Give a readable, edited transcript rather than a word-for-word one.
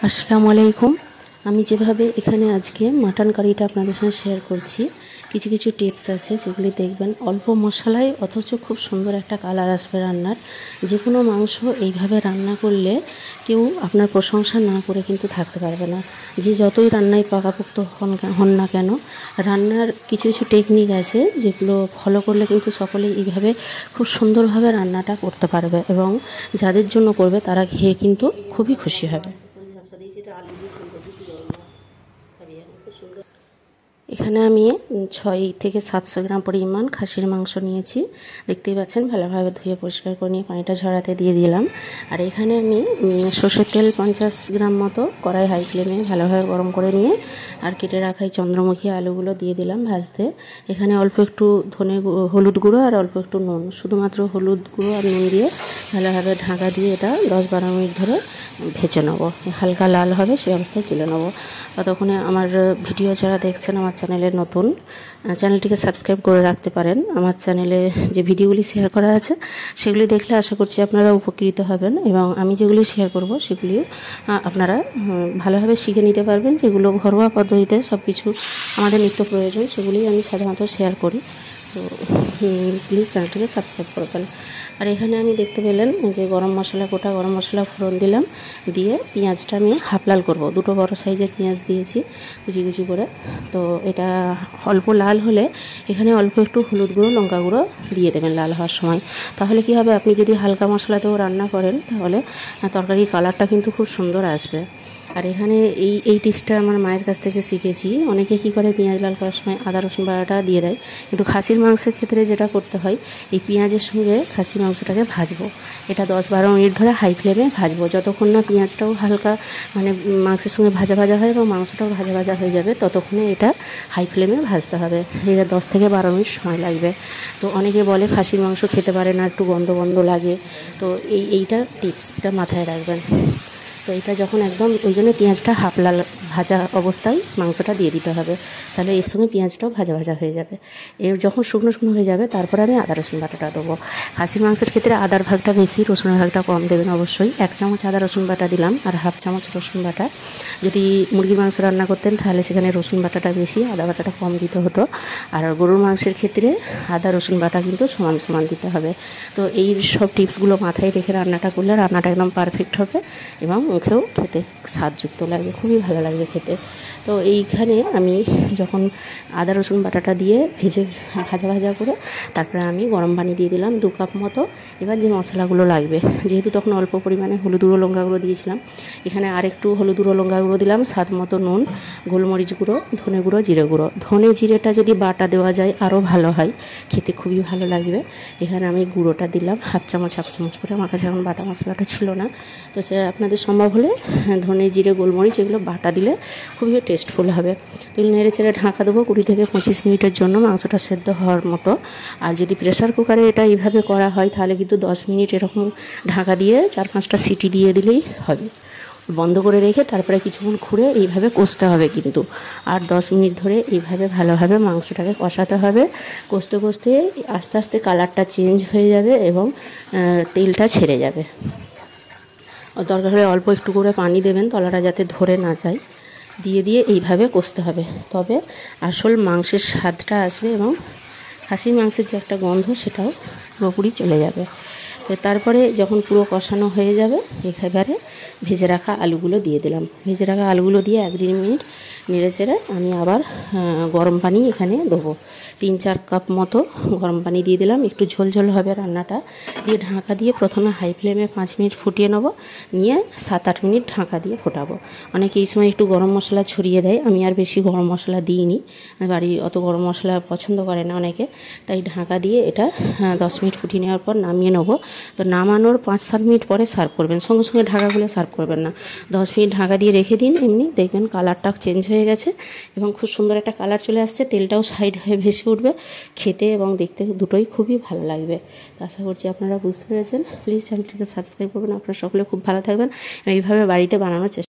আসসালামু আলাইকুম। আমি যেভাবে এখানে আজকে মাটন কারিটা আপনাদের সঙ্গে শেয়ার করছি, কিছু কিছু টিপস আছে যেগুলি দেখবেন অল্প মশলায় অথচ খুব সুন্দর একটা কালার আসবে রান্নার। যে কোনো মাংস এইভাবে রান্না করলে কেউ আপনার প্রশংসা না করে কিন্তু থাকতে পারবে না। যে যতই রান্নায় পাকাপোক্ত হন না কেন, রান্নার কিছু কিছু টেকনিক আছে যেগুলো ফলো করলে কিন্তু সকলেই এইভাবে খুব সুন্দরভাবে রান্নাটা করতে পারবে এবং যাদের জন্য করবে তারা খেয়ে কিন্তু খুবই খুশি হবে। এখানে আমি 6 থেকে 700 গ্রাম পরিমাণ খাসির মাংস নিয়েছি। দেখতেই পাচ্ছেন, ভালোভাবে ধুয়ে পরিষ্কার করে নিয়ে পানিটা ঝরাতে দিয়ে দিলাম। আর এখানে আমি সরষের তেল 50 গ্রাম মতো কড়াই হাই ফ্লেমে ভালোভাবে গরম করে নিয়ে আর কেটে রাখা এই চন্দ্রমুখী আলুগুলো দিয়ে দিলাম ভাজতে। এখানে অল্প একটু হলুদ গুঁড়ো আর অল্প একটু নুন, শুধুমাত্র হলুদ গুঁড়ো আর নুন দিয়ে ভালোভাবে ঢাকা দিয়ে এটা 10-12 মিনিট ধরে ভেজে নেবো। হালকা লাল হবে সেই অবস্থায় তুলে নেবো। ততক্ষণে আমার ভিডিও যারা দেখছেন আমার চ্যানেলে নতুন, চ্যানেলটিকে সাবস্ক্রাইব করে রাখতে পারেন। আমার চ্যানেলে যে ভিডিওগুলি শেয়ার করা আছে সেগুলি দেখলে আশা করছি আপনারা উপকৃত হবেন এবং আমি যেগুলি শেয়ার করব সেগুলিও আপনারা ভালোভাবে শিখে নিতে পারবেন। যেগুলো ঘরোয়া পদ্ধতিতে সব কিছু আমাদের নিত্য প্রয়োজন সেগুলি আমি সাধারণত শেয়ার করি। তো প্লিজ চ্যানেলটিকে সাবস্ক্রাইব করবেন। আর এখানে আমি দেখতে পেলেন যে গোটা গরম মশলা ফোড়ন দিলাম, দিয়ে পেঁয়াজটা আমি হাফ লাল করবো। 2 বড় সাইজের পেঁয়াজ দিয়েছি কুচি কুচি করে। তো এটা অল্প লাল হলে এখানে অল্প একটু হলুদ গুঁড়ো লঙ্কা গুঁড়ো দিয়ে দেবেন লাল হওয়ার সময়। তাহলে কি হবে, আপনি যদি হালকা মশলাতেও রান্না করেন তাহলে তরকারির কালারটা কিন্তু খুব সুন্দর আসবে। আর এখানে এই টিপসটা আমার মায়ের কাছ থেকে শিখেছি। অনেকে কী করে, পেঁয়াজ লাল করার সময় আদা রসুন বাটাটা দিয়ে দেয়, কিন্তু খাসির মাংসের ক্ষেত্রে যেটা করতে হয়, এই পেঁয়াজের সঙ্গে খাসির মাংসটাকে ভাজবো। এটা 10-12 মিনিট ধরে হাই ফ্লেমে ভাজবো। যতক্ষণ না পেঁয়াজটাও হালকা মাংসের সঙ্গে ভাজা ভাজা হয় এবং মাংসটাও ভাজা ভাজা হয়ে যাবে, ততক্ষণে এটা হাই ফ্লেমে ভাজতে হবে। এটা 10 থেকে 12 মিনিট সময় লাগবে। তো অনেকে বলে খাসির মাংস খেতে পারে না, একটু গন্ধ গন্ধ লাগে। তো এইটা টিপস, এটা মাথায় রাখবেন। তো এটা যখন একদম, ওই জন্য পেঁয়াজটা হাফ লাল ভাজা অবস্থায় মাংসটা দিয়ে দিতে হবে, তাহলে এর সঙ্গে পেঁয়াজটাও ভাজা ভাজা হয়ে যাবে। এর যখন শুকনো শুকনো হয়ে যাবে তারপরে আমি আদা রসুন বাটাটা দেবো। খাসির মাংসের ক্ষেত্রে আদার ভাগটা বেশি, রসুনের ভাগটা কম দেবেন অবশ্যই। 1 চামচ আদা রসুন বাটা দিলাম আর হাফ চামচ রসুন বাটা। যদি মুরগির মাংস রান্না করতেন তাহলে সেখানে রসুন বাটাটা বেশি, আদা বাটাটা কম দিতে হতো। আর গরুর মাংসের ক্ষেত্রে আদা রসুন বাটা কিন্তু সমান সমান দিতে হবে। তো এই সব টিপসগুলো মাথায় রেখে রান্নাটা করলে রান্নাটা একদম পারফেক্ট হবে এবং মুখেও খেতে স্বাদযুক্ত লাগবে, খুবই ভালো লাগবে খেতে। তো এইখানে আমি যখন আদা রসুন বাটাটা দিয়ে ভাজা ভাজা করে তারপরে আমি গরম পানি দিয়ে দিলাম 2 কাপ মতো। এবার যে মশলাগুলো লাগবে, যেহেতু তখন অল্প পরিমাণে হলুদ গুঁড়ো লঙ্কা গুঁড়ো দিয়েছিলাম, এখানে আরেকটু হলুদ গুঁড়ো লঙ্কা গুঁড়ো দিলাম, স্বাদ মতো নুন, গোলমরিচ গুঁড়ো, ধনে গুঁড়ো, জিরে গুঁড়ো। ধনে জিরেটা যদি বাটা দেওয়া যায় আরও ভালো হয়, খেতে খুবই ভালো লাগবে। এখানে আমি গুঁড়োটা দিলাম হাফ চামচ করে। আমার কাছে এখন বাটা মশলাটা ছিল না, তো সে আপনাদের সম্ভব হলে ধনে জিরে গোলমরিচ এগুলো বাটা দিলে খুবই টেস্টফুল হবে। এগুলো নেড়ে চেড়ে ঢাকা দেবো 20 থেকে 25 মিনিটের জন্য মাংসটা সেদ্ধ হওয়ার মতো। আর যদি প্রেসার কুকারে এটা এইভাবে করা হয় তাহলে কিন্তু 10 মিনিট এরকম ঢাকা দিয়ে 4-5টা সিটি দিয়ে দিলেই হবে। বন্ধ করে রেখে তারপরে কিছুক্ষণ খুঁড়ে এইভাবে কষতে হবে কিন্তু। আর 10 মিনিট ধরে এইভাবে ভালোভাবে মাংসটাকে কষাতে হবে। কষতে কষতে আস্তে আস্তে কালারটা চেঞ্জ হয়ে যাবে এবং তেলটা ছেড়ে যাবে। দরকার হলে অল্প একটু করে পানি দেবেন, তলাটা যাতে ধরে না যায়। দিয়ে এইভাবে কষতে হবে, তবে আসল মাংসের স্বাদটা আসবে এবং খাসির মাংসের যে একটা গন্ধ সেটাও পুরোপুরি চলে যাবে। তো তারপরে যখন পুরো কষানো হয়ে যাবে, একেবারে ভেজে রাখা আলুগুলো দিয়ে দিলাম। ভেজে রাখা আলুগুলো দিয়ে 1-1.5 মিনিট নেড়ে চেড়ে আমি আবার গরম পানি এখানে দেবো। 3-4 কাপ মতো গরম পানি দিয়ে দিলাম। একটু ঝোল হবে রান্নাটা, দিয়ে ঢাকা দিয়ে প্রথমে হাই ফ্লেমে 5 মিনিট ফুটিয়ে নেবো, নিয়ে 7-8 মিনিট ঢাকা দিয়ে ফোটাবো। অনেকে এই সময় একটু গরম মশলা ছড়িয়ে দেয়, আমি আর বেশি গরম মশলা দিইনি, বাড়ি অত গরম মশলা পছন্দ করে না অনেকে, তাই ঢাকা দিয়ে এটা 10 মিনিট ফুটিয়ে নেওয়ার পর নামিয়ে নেবো। তো নামানোর 5-7 মিনিট পরে সার্ভ করবেন, সঙ্গে সঙ্গে ঢাকা খুলে সার্ভ করবেন না। 10 মিনিট ঢাকা দিয়ে রেখে দিন, এমনি দেখবেন কালারটা চেঞ্জ হয়ে গেছে এবং খুব সুন্দর একটা কালার চলে আসছে। তেলটাও সাইড হয়ে ভেসে উঠবে, খেতে এবং দেখতে দুটোই খুবই ভালো লাগবে। আশা করছি আপনারা বুঝতে পেরেছেন। প্লিজ চ্যানেলটিকে সাবস্ক্রাইব করবেন। আপনারা সকলে খুব ভালো থাকবেন। এইভাবে বাড়িতে বানানোর চেষ্টা